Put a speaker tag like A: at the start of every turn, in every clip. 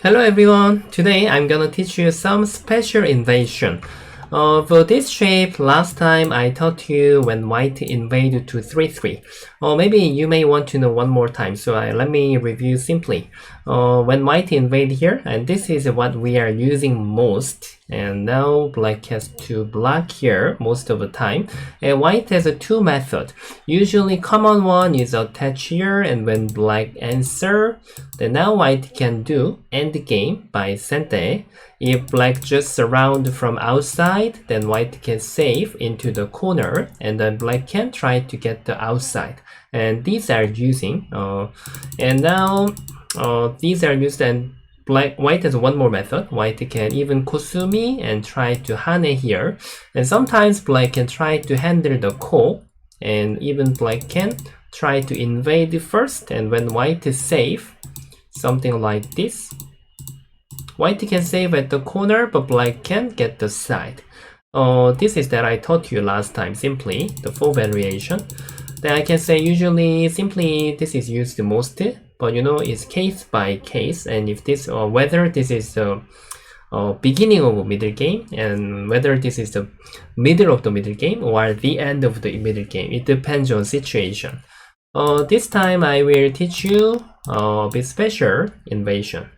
A: Hello everyone, today I'm gonna teach you some special invasion. For this shape, last time I taught you when white invaded to 3-3. Or maybe you may want to know one more time, so let me review simply. When white invade here, and this is what we are using most, and now black has to block here most of the time, and white has a two method. Usually common one is attach here, and when black answer, then now white can do end game by sente. If black just surround from outside, then white can save into the corner, and then black can try to get the outside. And these are using, and now these are used, and white has one more method. White can even kosumi and try to hane here, and sometimes black can try to handle the ko, and even black can try to invade first, and when white is safe, something like this. White can save at the corner, but black can get the side. This is that I taught you last time, simply the full variation. Then I can say usually simply this is used the most, but it's case by case, and if this whether this is the beginning of a middle game and whether this is the middle of the middle game or the end of the middle game, it depends on situation. This time I will teach you a bit special invasion.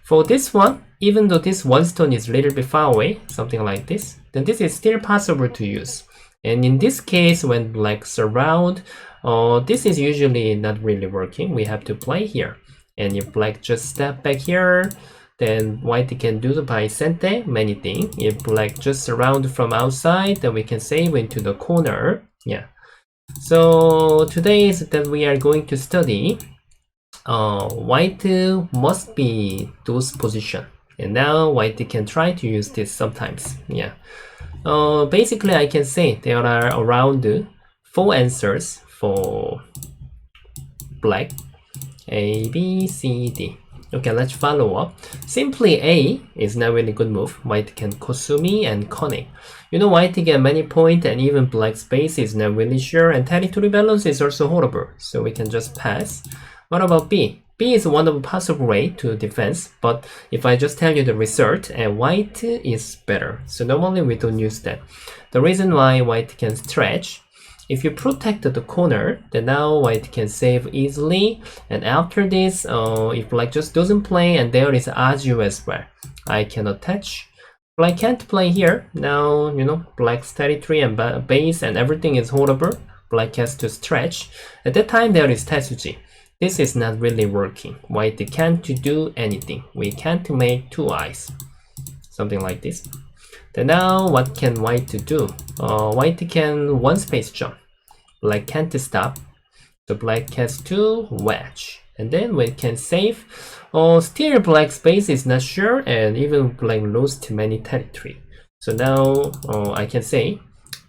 A: For this one, even though this one stone is a little bit far away, something like this, then this is still possible to use. And in this case, when black surround, this is usually not really working. We have to play here. And if black just step back here, then white can do the by sente, many things. If black just surround from outside, then we can save into the corner. Yeah. So today is that we are going to study white must be those position, and now white can try to use this sometimes. Yeah. Basically I can say there are around 4 answers for black. A, B, C, D. Okay, let's follow up. Simply A is not really good move. White can kosumi and connect. White get many points, and even black space is not really sure, and territory balance is also horrible, so we can just pass. What about B? B is one of the possible way to defense, but if I just tell you the result, and white is better, so normally we don't use that. The reason why white can stretch, if you protect the corner, then now white can save easily, and after this, if black just doesn't play, and there is Aju as well, I can attach. Black can't play here. Now, black's territory and base and everything is horrible. Black has to stretch. At that time, there is tesuji. This is not really working. White can't do anything. We can't make 2 eyes. Something like this. Then now, what can white do? White can 1 space jump. Black can't stop. So black has to wedge. And then we can save. Still black space is not sure, and even black lost many territory. So now I can say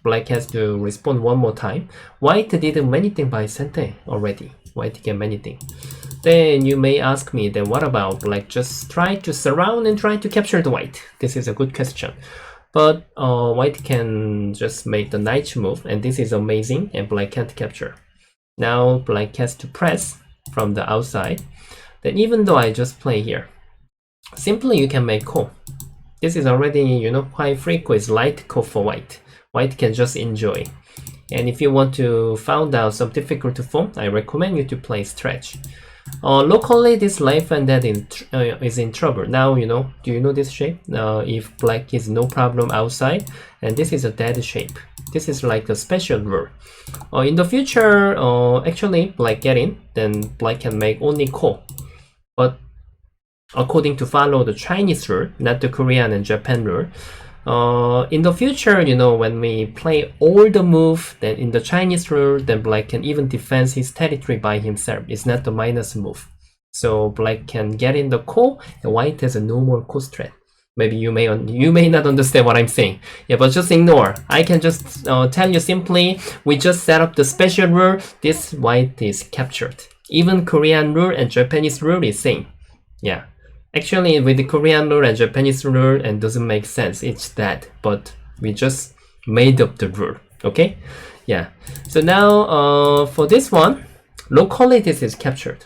A: black has to respond one more time. White did many things by sente already. White get many things. Then you may ask me, then what about black just try to surround and try to capture the white? This is a good question. But white can just make the knight move, and this is amazing, and black can't capture. Now black has to press from the outside. Then even though I just play here, simply you can make ko. This is already, quite frequent. It's light ko for white. White can just enjoy. And if you want to find out some difficult form, I recommend you to play stretch. Locally, this life and death is in trouble. Now, do you know this shape? If black is no problem outside, and this is a dead shape. This is like a special rule. In the future, actually, black get in, then black can make only ko. But according to follow the Chinese rule, not the Korean and Japan rule, in the future, when we play all the move, then in the Chinese rule, then black can even defend his territory by himself. It's not the minus move. So black can get in the ko, and white has a normal ko strat. Maybe you may not understand what I'm saying. Yeah, but just ignore. I can just tell you simply, we just set up the special rule. This white is captured. Even Korean rule and Japanese rule is same. Yeah. Actually, with the Korean rule and Japanese rule, and doesn't make sense. It's that, but we just made up the rule. Okay? Yeah. So now, for this one, locally this is captured.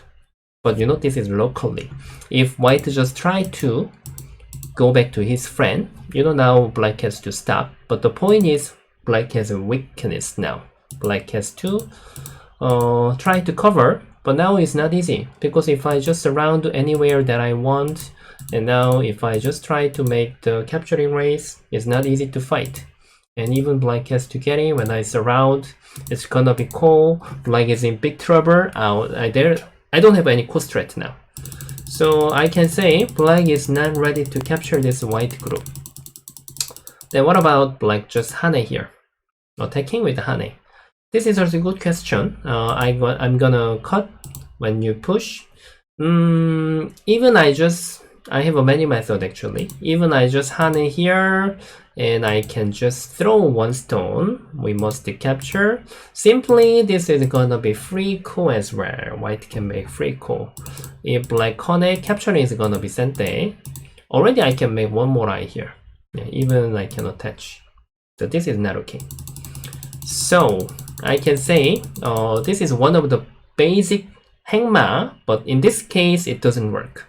A: But you know, this is locally. If white just try to go back to his friend, you know, now black has to stop. But the point is, black has a weakness now. Black has to try to cover, but now it's not easy, because if I just surround anywhere that I want, and now if I just try to make the capturing race, it's not easy to fight. And even black has to get in. When I surround, it's gonna be cool. Black is in big trouble. I don't have any coast threat now. So I can say black is not ready to capture this white group. Then what about black just Hane here? Attacking with Hane. This is also a good question. I'm gonna cut when you push. Even I have a many method actually. Even I just Hane here, and I can just throw one stone. We must capture. Simply, this is gonna be free cool as well. White can make free cool. If black Hane, capturing is gonna be Sente. Already I can make one more eye here. Yeah, even I can attach. So this is not okay. So I can say this is one of the basic hangma, but in this case it doesn't work.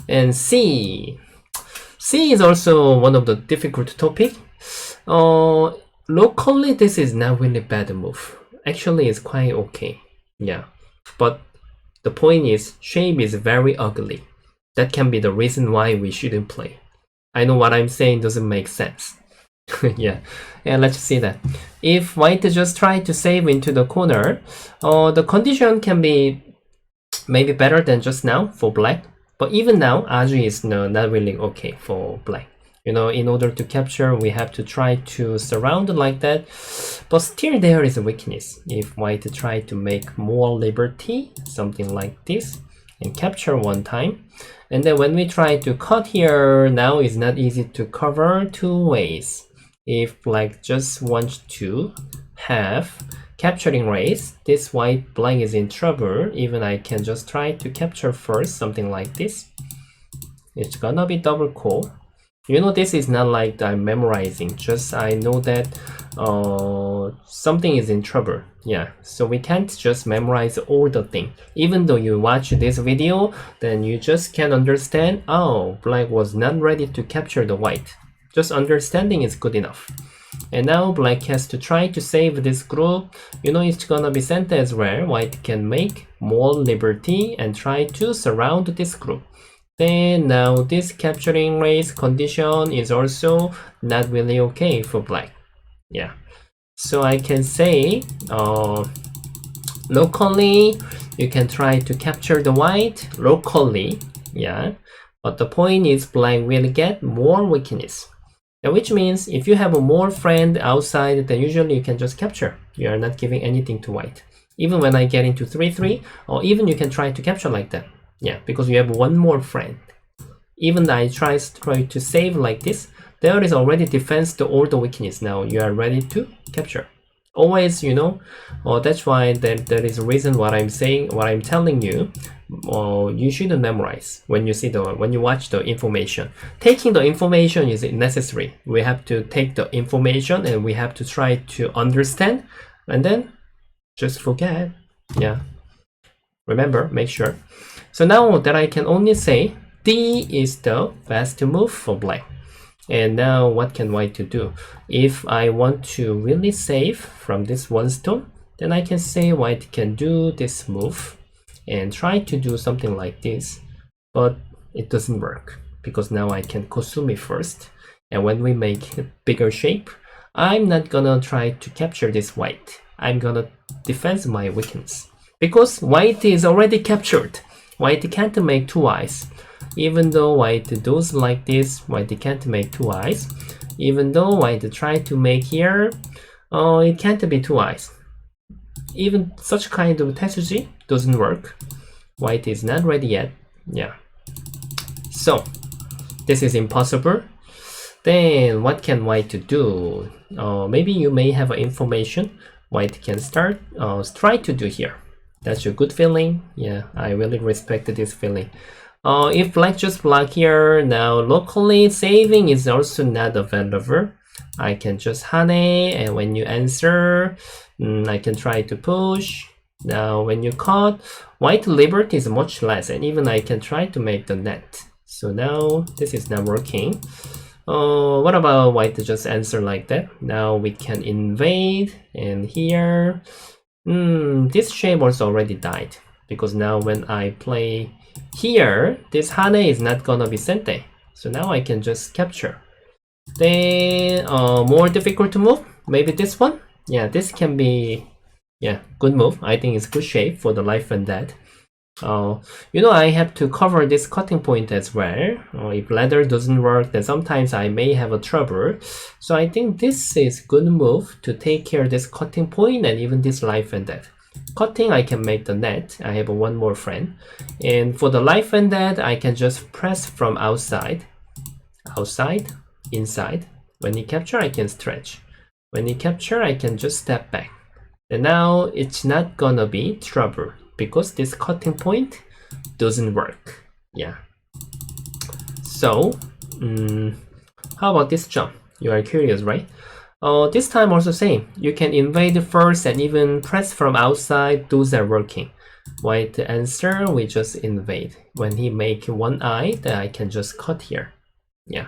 A: And C is also one of the difficult topic. Locally this is not really bad move. Actually it's quite okay. Yeah. But the point is shape is very ugly. That can be the reason why we shouldn't play. I know what I'm saying doesn't make sense. Yeah, and let's see that. If white just try to save into the corner, the condition can be maybe better than just now for black. But even now, Aji is not really okay for black. You know, in order to capture, we have to try to surround like that. But still there is a weakness. If white try to make more liberty, something like this, and capture one time. And then when we try to cut here, now it's not easy to cover two ways. If black just wants to have capturing race, this white black is in trouble. Even I can just try to capture first, something like this. It's gonna be double cool. You know, this is not like I'm memorizing, just I know that something is in trouble. Yeah, so we can't just memorize all the thing. Even though you watch this video, then you just can understand, oh, black was not ready to capture the white. Just understanding is good enough. And now black has to try to save this group. You know, it's gonna be sent as well. White can make more liberty and try to surround this group. Then now this capturing race condition is also not really okay for black. Yeah, so I can say locally you can try to capture the white locally. Yeah, but the point is black will get more weakness. Now, which means if you have a more friend outside, then usually you can just capture. You are not giving anything to white. Even when I get into 3-3, or even you can try to capture like that. Yeah, because you have one more friend. Even I try to save like this, there is already defense to all the weakness. Now you are ready to capture. Always, you know, that's why there is a reason what I'm saying, what I'm telling you. You shouldn't memorize when you watch the information. Taking the information is necessary. We have to take the information and we have to try to understand, and then just forget. Yeah, remember, make sure. So now that I can only say D is the best move for black. And now what can white to do? If I want to really save from this one stone, then I can say white can do this move and try to do something like this, but it doesn't work because now I can Kosumi first. And when we make a bigger shape, I'm not gonna try to capture this white. I'm gonna defend my weakness because white is already captured. White can't make two eyes. Even though white does like this, white can't make two eyes. Even though white try to make here, it can't be two eyes. Even such kind of tesuji doesn't work. White is not ready yet. Yeah. So this is impossible. Then what can white do? Maybe you may have information. White can start try to do here. That's a good feeling. Yeah, I really respect this feeling. If black just block here, now locally saving is also not available. I can just Hane, and when you answer, I can try to push. Now when you cut, white liberty is much less, and even I can try to make the net. So now this is not working. What about white just answer like that? Now we can invade, and here, this shape also already died, because now when I play here, this Hane is not gonna be Sente. So now I can just capture. Then more difficult to move, maybe this one. Yeah, this can be, yeah, good move. I think it's good shape for the life and death. You know, I have to cover this cutting point as well. If ladder doesn't work, then sometimes I may have a trouble. So I think this is good move to take care of this cutting point and even this life and death. Cutting, I can make the net. I have one more friend. And for the life and death, I can just press from outside, inside. When you capture, I can stretch. When you capture, I can just step back. And now it's not gonna be trouble because this cutting point doesn't work. Yeah. So, how about this jump? You are curious, right? This time also same. You can invade first and even press from outside. Those are working. White answer, we just invade. When he make one eye, then I can just cut here. Yeah.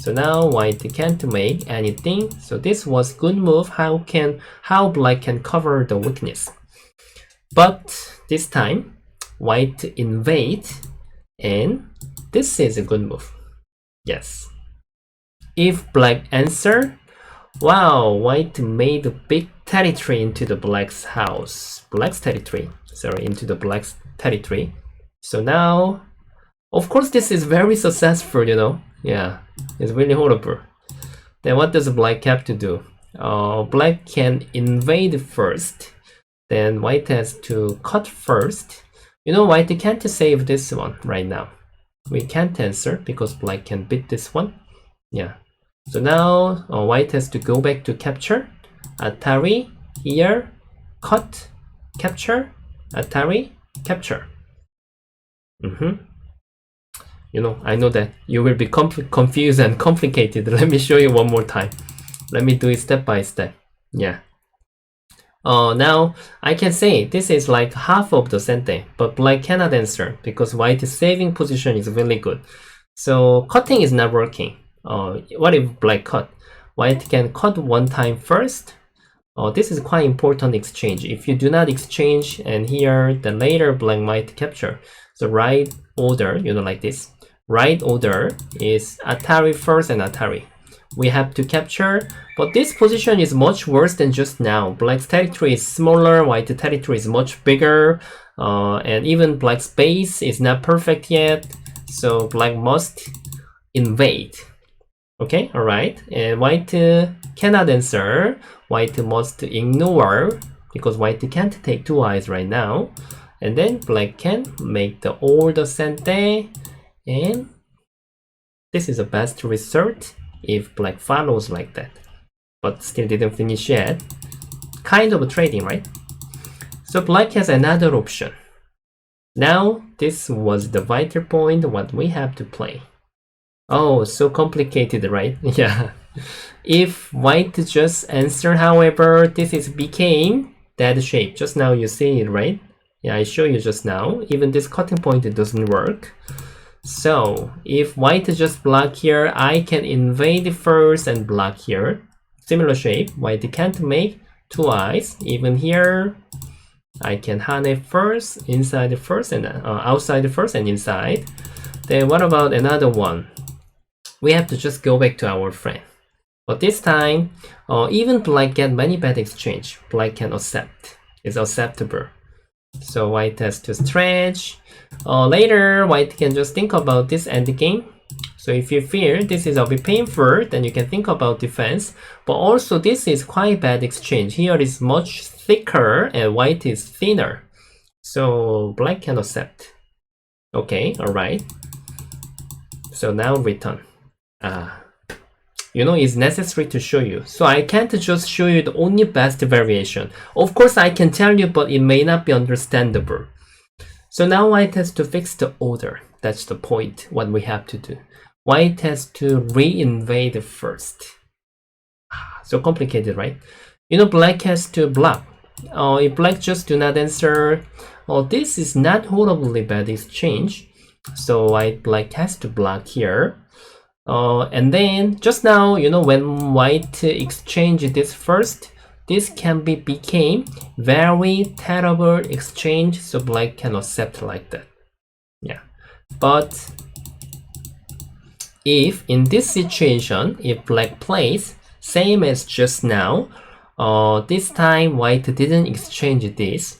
A: So now white can't make anything. So this was good move. How black can cover the weakness? But this time white invade, and this is a good move. Yes. If black answer, wow, white made a big territory into the black's house. Black's territory. Sorry, into the black's territory. So now, of course, this is very successful, you know. Yeah, it's really horrible. Then what does black have to do? Black can invade first. Then white has to cut first. You know, white can't save this one right now. We can't answer because black can beat this one. Yeah. So now white has to go back to capture. Atari, here, cut, capture, Atari, capture. You know, I know that you will be confused and complicated. Let me show you one more time. Let me do it step by step. Yeah. Now I can say this is like half of the sente, but black cannot answer because white's saving position is really good. So cutting is not working. What if black cut? White can cut one time first. This is quite important exchange. If you do not exchange and here, then later black might capture. So right order, you know, like this. Right order is Atari first and Atari. We have to capture, but this position is much worse than just now. Black's territory is smaller, white territory is much bigger, and even black's base is not perfect yet. So black must invade. Okay, alright. And white cannot answer. White must ignore because white can't take two eyes right now. And then black can make the all the sente, and this is the best result if black follows like that. But still didn't finish yet. Kind of a trading, right? So black has another option. Now this was the vital point what we have to play. Oh, so complicated, right? Yeah. If white just answer, however, this is became that shape. Just now you see it, right? Yeah, I show you just now. Even this cutting point, it doesn't work. So if white just block here, I can invade first and block here. Similar shape. White can't make two eyes. Even here, I can hane first, inside first, and outside first and inside. Then what about another one? We have to just go back to our friend. But this time, even black get many bad exchange. Black can accept. It's acceptable. So white has to stretch. Later, white can just think about this endgame. So if you fear this is a bit painful, then you can think about defense. But also this is quite bad exchange. Here is much thicker and white is thinner. So black can accept. Okay, alright. So now return. You know, it's necessary to show you. So I can't just show you the only best variation. Of course, I can tell you, but it may not be understandable. So now white has to fix the order. That's the point, what we have to do. White has to re-invade first. So complicated, right? You know, black has to block. if black just do not answer, this is not horribly bad exchange. So black has to block here. And then just now, when white exchange this first, this can became very terrible exchange, so black can accept like that. Yeah, but if in this situation, if black plays same as just now, this time white didn't exchange this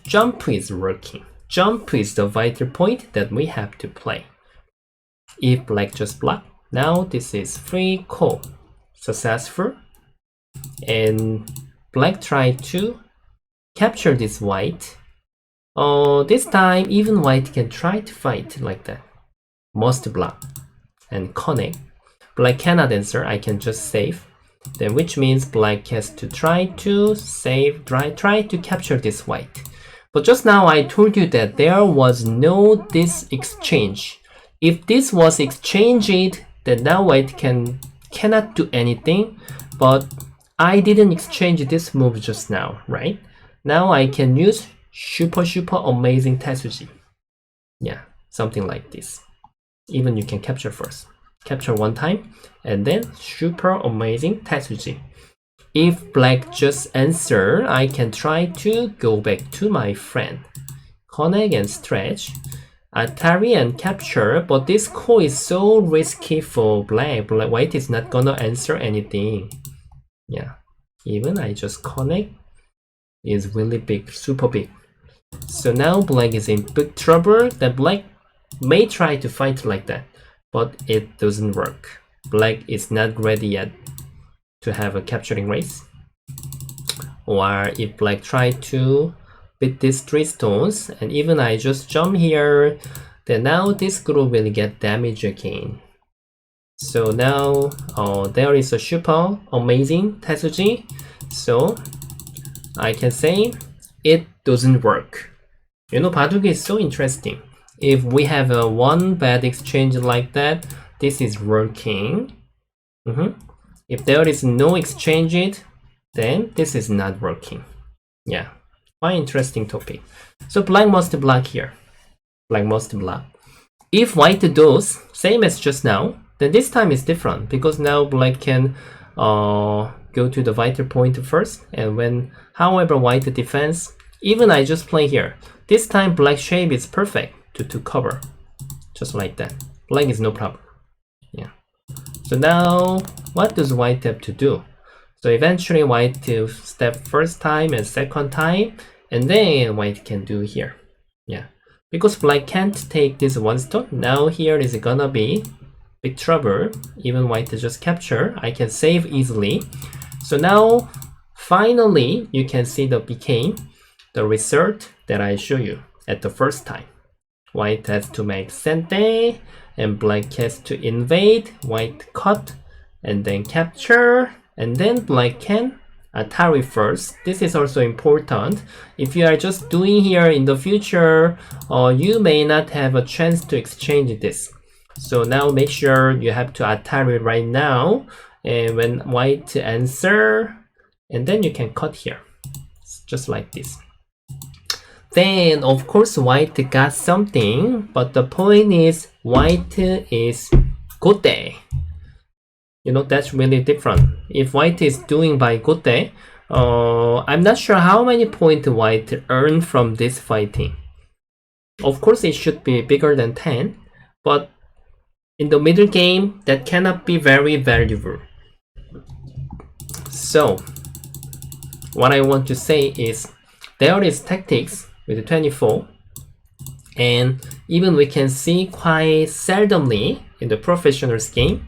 A: jump is working. Jump is the vital point that we have to play. If black just block, now this is free call, successful, and black try to capture this white. This time even white can try to fight like that. Must block and connect. Black cannot answer, I can just save. Then which means black has to try to save, try to capture this white. But just now I told you that there was no this exchange. If this was exchanged, then now white cannot do anything. But I didn't exchange this move just now, right? Now I can use super amazing tesuji. Yeah, something like this. Even you can capture first. Capture one time and then super amazing tesuji. If black just answer, I can try to go back to my friend. Connect and stretch. Atari and capture, but this call is so risky for black. White is not gonna answer anything. Yeah, even I just connect is really big, super big. So now black is in big trouble. That black may try to fight like that, but it doesn't work. Black is not ready yet to have a capturing race. Or if black try to beat these 3 stones, and even I just jump here, then now this group will get damage again. So now there is a super amazing tesuji. So I can say it doesn't work. Baduk is so interesting. If we have a one bad exchange like that, this is working. If there is no exchange, then this is not working. Yeah, quite interesting topic. So black must block here. Black must block. If white does same as just now, then this time is different because now black can go to the vital point first, and when however white defends, even I just play here. This time black shape is perfect to cover, just like that. Black is no problem. Yeah. So now what does white have to do? So eventually white to step first time and second time, and then white can do here. Yeah. Because black can't take this one stone, now here is gonna be big trouble. Even white to just capture, I can save easily. So now finally you can see the result that I show you at the first time. White has to make sente and black has to invade. White cut and then capture, and then black can Atari first. This is also important. If you are just doing here in the future, you may not have a chance to exchange this. So now make sure you have to Atari right now, and when white answer, and then you can cut here, just like this. Then of course white got something, but the point is white is gote. That's really different. If white is doing by gote, I'm not sure how many points white earned from this fighting. Of course it should be bigger than 10, but in the middle game that cannot be very valuable. So what I want to say is there is tactics with 24, and even we can see quite seldomly in the professionals game,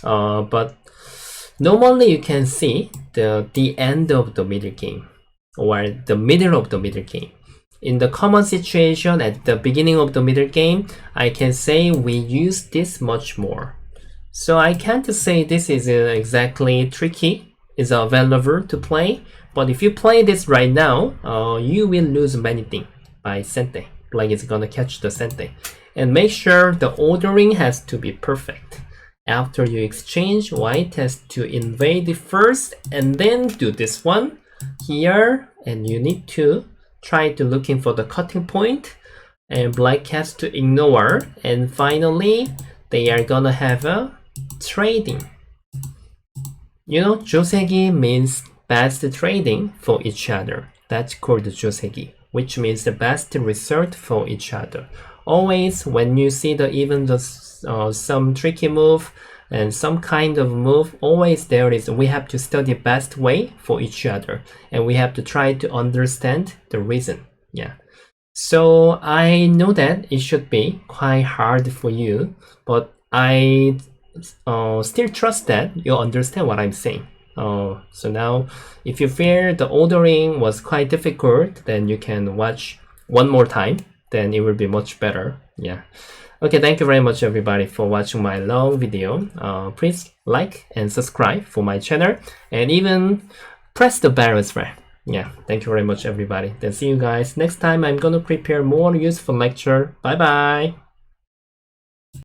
A: but normally you can see the end of the middle game or the middle of the middle game. In the common situation at the beginning of the middle game, I can say we use this much more. So I can't say this is exactly tricky, is available to play, but if you play this right now, you will lose many things by sente. Black is gonna catch the sente. And make sure the ordering has to be perfect. After you exchange, white has to invade first and then do this one here, and you need to try to looking for the cutting point, and black has to ignore, and finally they are gonna have a trading. You know, joseki means best trading for each other. That's called joseki, which means the best result for each other. Always when you see some tricky move and some kind of move, always there is we have to study best way for each other, and we have to try to understand the reason. Yeah. So I know that it should be quite hard for you, but I still trust that you understand what I'm saying. So now, if you feel the ordering was quite difficult, then you can watch one more time. Then it will be much better. Yeah. Okay, thank you very much everybody for watching my long video. Please like and subscribe for my channel, and even press the bell as well. Yeah, thank you very much everybody. Then see you guys next time. I'm gonna prepare more useful lecture. Bye bye.